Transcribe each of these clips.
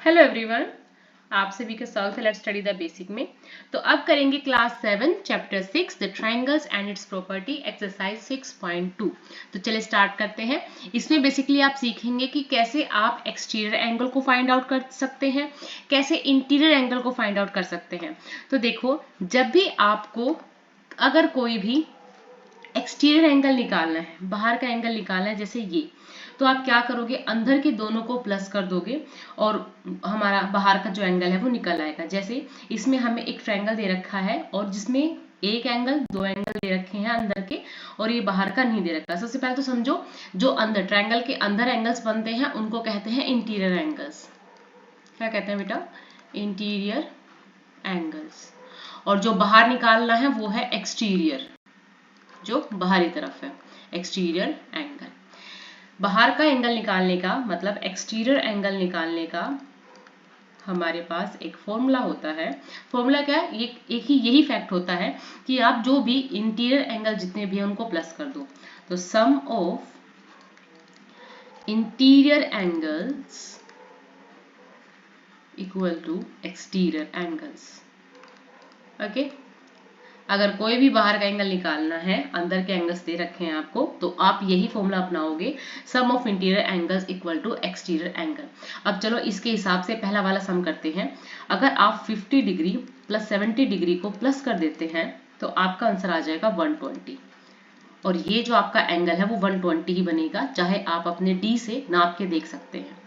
Hello everyone, आप सभी का स्वागत है लेट्स स्टडी द बेसिक में। तो अब करेंगे class 7 chapter 6 the triangles and it's property exercise 6.2। तो चलिए स्टार्ट करते हैं। इसमें बेसिकली आप सीखेंगे कि कैसे आप एक्सटीरियर एंगल को फाइंड आउट कर सकते हैं, कैसे इंटीरियर एंगल को फाइंड आउट कर सकते हैं। तो देखो, जब भी आपको अगर कोई भी एक्सटीरियर एंगल निकालना है, बाहर का एंगल निकालना है, जैसे ये, तो आप क्या करोगे, अंदर के दोनों को प्लस कर दोगे और हमारा बाहर का जो एंगल है वो निकल आएगा। जैसे इसमें हमें एक ट्रायंगल दे रखा है और जिसमें एक एंगल, दो एंगल दे रखे हैं अंदर के, और ये बाहर का नहीं दे रखा। सबसे पहले तो समझो, जो अंदर ट्रायंगल के अंदर एंगल्स बनते हैं उनको कहते हैं इंटीरियर एंगल्स। क्या कहते हैं बेटा? Interior angles. और जो बाहर निकालना है वो है एक्सटीरियर, जो बाहरी तरफ है, एक्सटीरियर एंगल। बाहर का एंगल निकालने का मतलब एक्सटीरियर एंगल निकालने का हमारे पास एक फॉर्मूला होता है। फॉर्मूला क्या है? एक ही यही फैक्ट होता है कि आप जो भी इंटीरियर एंगल जितने भी हैं उनको प्लस कर दो। तो sum of interior angles equal to exterior angles. Okay, अगर कोई भी बाहर का एंगल निकालना है, अंदर के एंगल्स दे रखे हैं आपको, तो आप यही फॉर्मूला अपनाओगे, sum of interior angles equal to exterior angle. अब चलो इसके हिसाब से पहला वाला सम करते हैं। अगर आप 50 डिग्री प्लस 70 डिग्री को प्लस कर देते हैं तो आपका आंसर आ जाएगा 120। और ये जो आपका एंगल है वो 120 ही बनेगा, चाहे आप अपने डी से नाप के देख सकते हैं।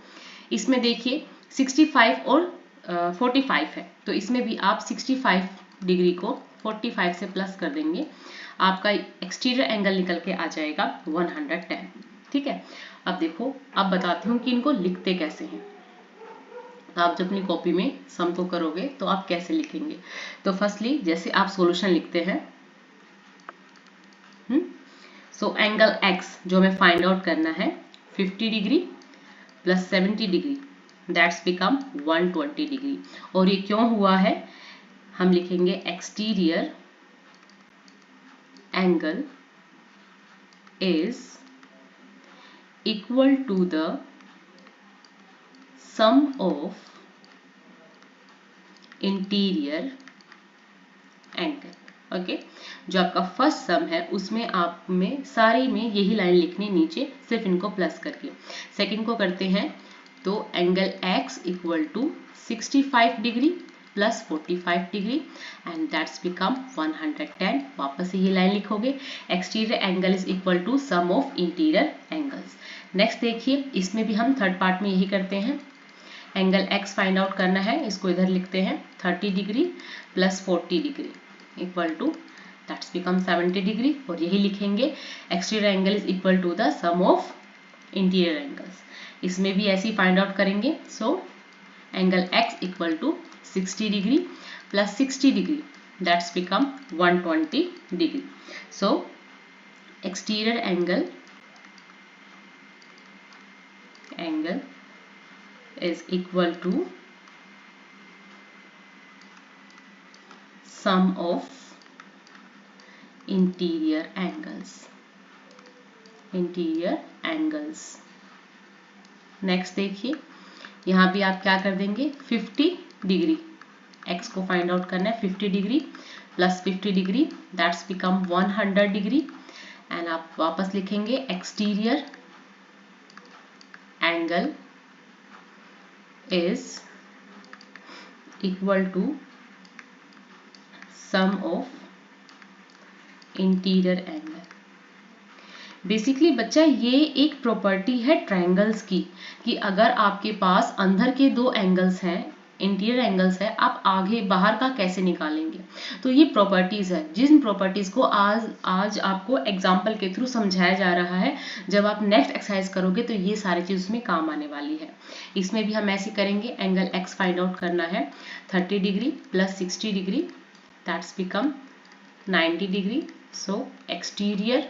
इसमें देखिए 65 और 45 है, तो इसमें भी आप 65 डिग्री को 45 से प्लस कर देंगे, आपका एक्सटीरियर एंगल निकल के आ जाएगा 110। ठीक है, अब देखो, अब बताती हूँ कि इनको लिखते कैसे हैं। तो आप जब अपनी कॉपी में सम को करोगे तो आप कैसे लिखेंगे। तो फर्स्टली जैसे आप सॉल्यूशन लिखते हैं, सो एंगल एक्स जो हमें फाइंड आउट करना है 50 degree plus 70 degree, that's become 120 degree. और ये क्यों हुआ है? हम लिखेंगे exterior angle is equal to the sum of interior angle. Okay, जो आपका फर्स्ट सम है उसमें आप में सारी में यही लाइन लिखनी नीचे, सिर्फ इनको प्लस करके। सेकंड को करते हैं, तो angle x equal to 65 degree plus 45 degree and that's become 110। वापस से ये लाइन लिखोगे, exterior angle is equal to sum of interior angles. Next देखिए, इसमें भी हम थर्ड पार्ट में यही करते हैं। एंगल x फाइंड आउट करना है, इसको इधर लिखते हैं 30 degree plus 40 degree equal to that's become 70 degree, और यही लिखेंगे exterior angle is equal to the sum of interior angles. इसमें भी ऐसे ही फाइंड आउट करेंगे। So angle x equal to 60 degree plus 60 degree, that's become 120 degree. So exterior angle is equal to sum of interior angles। Next देखिए, यहाँ भी आप क्या कर देंगे, 50 डिग्री, x को फाइंड आउट करना है, 50 degree plus 50 degree, that's become 100 degree. And आप वापस लिखेंगे exterior angle is equal to sum of interior angle. Basically बच्चा, ये एक प्रॉपर्टी है ट्रायंगल्स की, कि अगर आपके पास अंदर के दो एंगल्स हैं, इंटीरियर एंगल्स है, आप आगे बाहर का कैसे निकालेंगे। तो ये प्रॉपर्टीज है, जिन प्रॉपर्टीज को आज आपको एग्जाम्पल के थ्रू समझाया जा रहा है। जब आप नेक्स्ट एक्सरसाइज करोगे तो ये सारी चीज उसमें काम आने वाली है। इसमें भी हम ऐसे करेंगे, एंगल एक्स फाइंड आउट करना है 30 degree plus 60 degree, that's become 90 degree. So exterior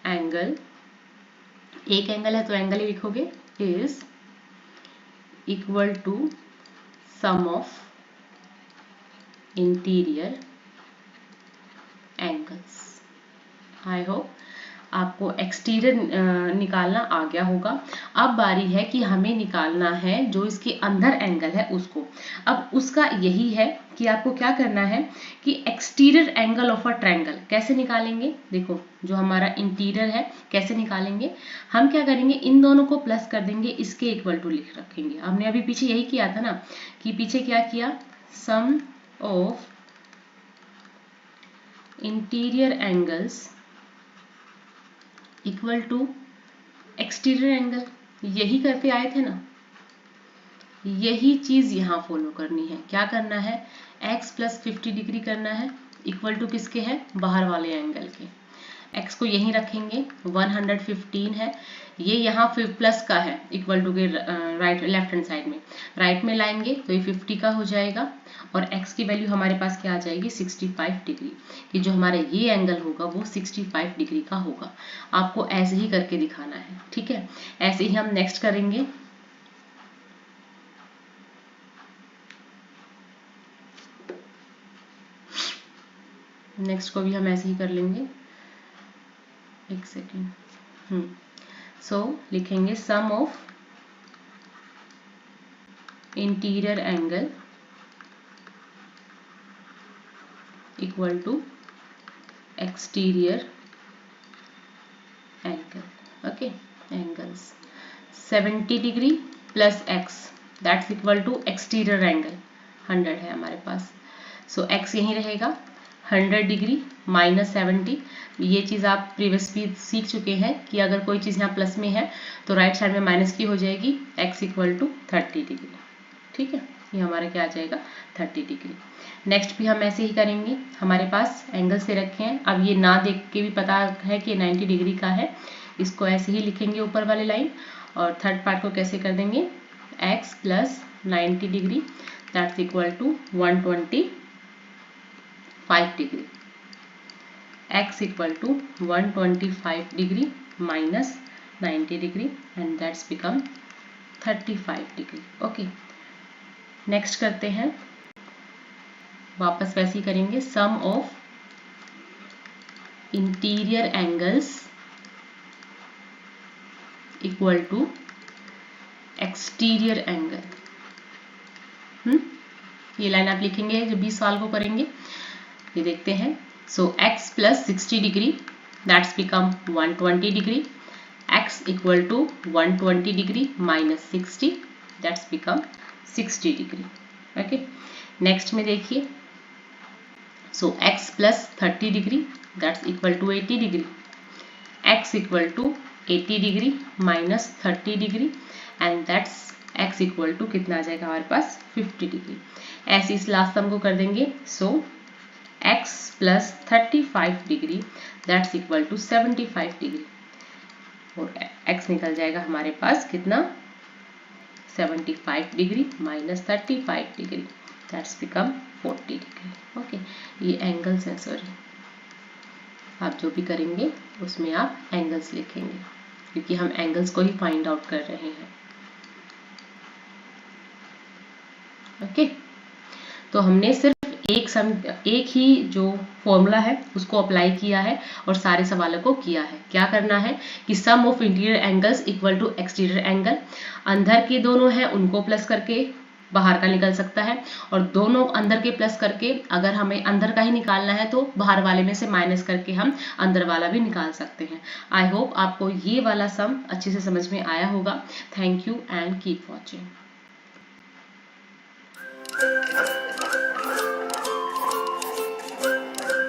angle, एक एंगल है तो एंगल ही लिखोगे, is equal to sum of interior angles. I hope आपको एक्सटीरियर निकालना आ गया होगा। अब बारी है कि हमें निकालना है जो इसके अंदर एंगल है उसको। अब उसका यही है कि आपको क्या करना है कि exterior angle of a triangle कैसे निकालेंगे। देखो जो हमारा इंटीरियर है कैसे निकालेंगे, हम क्या करेंगे इन दोनों को प्लस कर देंगे, इसके इक्वल टू लिख रखेंगे। हमने अभी पीछे यही किया था ना, कि पीछे क्या किया, sum of interior angles equal to exterior angle, यही करते आए थे ना। यही चीज यहां फॉलो करनी है। क्या करना है, x प्लस 50 डिग्री करना है, इक्वल टू किसके है, बाहर वाले एंगल के। x को यहीं रखेंगे, 115 है, ये यहाँ प्लस का है, इक्वल टू के राइट लेफ्ट हैंड साइड में, राइट में लाएंगे तो ये 50 का हो जाएगा, और x की वैल्यू हमारे पास क्या आ जाएगी, 65 डिग्री, कि जो हमारा ये एंगल होगा वो 65 डिग्री का होगा। आपको ऐसे ही करके दिखाना है, ठीक है। ऐसे ही हम नेक्स्ट करेंगे। नेक्स्ट को भी हम ऐसे ही कर लेंगे, एक सेकेंड। सो लिखेंगे sum of interior angle equal to exterior angle, okay. Angles 70 degree plus x that's equal to exterior angle 100 है हमारे पास। सो x यहीं रहेगा, 100 डिग्री माइनस 70। ये चीज़ आप प्रीवियस भी सीख चुके हैं कि अगर कोई चीज़ यहाँ प्लस में है तो राइट साइड में माइनस की हो जाएगी, x इक्वल टू 30 डिग्री, ठीक है। ये हमारा क्या आ जाएगा, 30 डिग्री। नेक्स्ट भी हम ऐसे ही करेंगे, हमारे पास एंगल से रखे हैं। अब ये ना देख के भी पता है कि 90 डिग्री का है, इसको ऐसे ही लिखेंगे ऊपर वाले लाइन, और थर्ड पार्ट को कैसे कर देंगे, x plus 90 degree that's equal to 125 degree, x equal to 125 degree minus 90 degree and that's become 35 degree, okay. Next करते हैं, वापस वैसे ही करेंगे, sum of interior angles equal to exterior angle. ये लाइन आप लिखेंगे जब भी सवाल को करेंगे। ये देखते हैं, so x plus 60 degree that's become 120 degree, x equal to 120 degree minus 60 that's become 60 degree, okay. Next में देखिए, so x plus 30 degree that's equal to 80 degree, x equal to 80 degree minus 30 degree and that's x equal to कितना आ जाएगा हमारे पास, 50 degree. ऐसे इस last सम को कर देंगे, so x plus 35 degree that's equal to 75 degree, और x निकल जाएगा हमारे पास कितना, 75 degree minus 35 degree that's become 40 degree, okay. ये एंगल्स हैं, सॉरी, आप जो भी करेंगे उसमें आप एंगल्स लिखेंगे, क्योंकि हम एंगल्स को ही फाइंड आउट कर रहे हैं, ओके। तो हमने सिर्फ एक ही जो फॉर्मूला है उसको अप्लाई किया है और सारे सवालों को किया है। क्या करना है कि sum of interior angles equal to exterior angle, अंदर के दोनों हैं उनको प्लस करके बाहर का निकल सकता है, और दोनों अंदर के प्लस करके अगर हमें अंदर का ही निकालना है तो बाहर वाले में से माइनस करके हम अंदर वाला भी निकाल सकते हैं। आई होप आपको ये वाला सम अच्छे से समझ में आया होगा। Thank you and keep watching.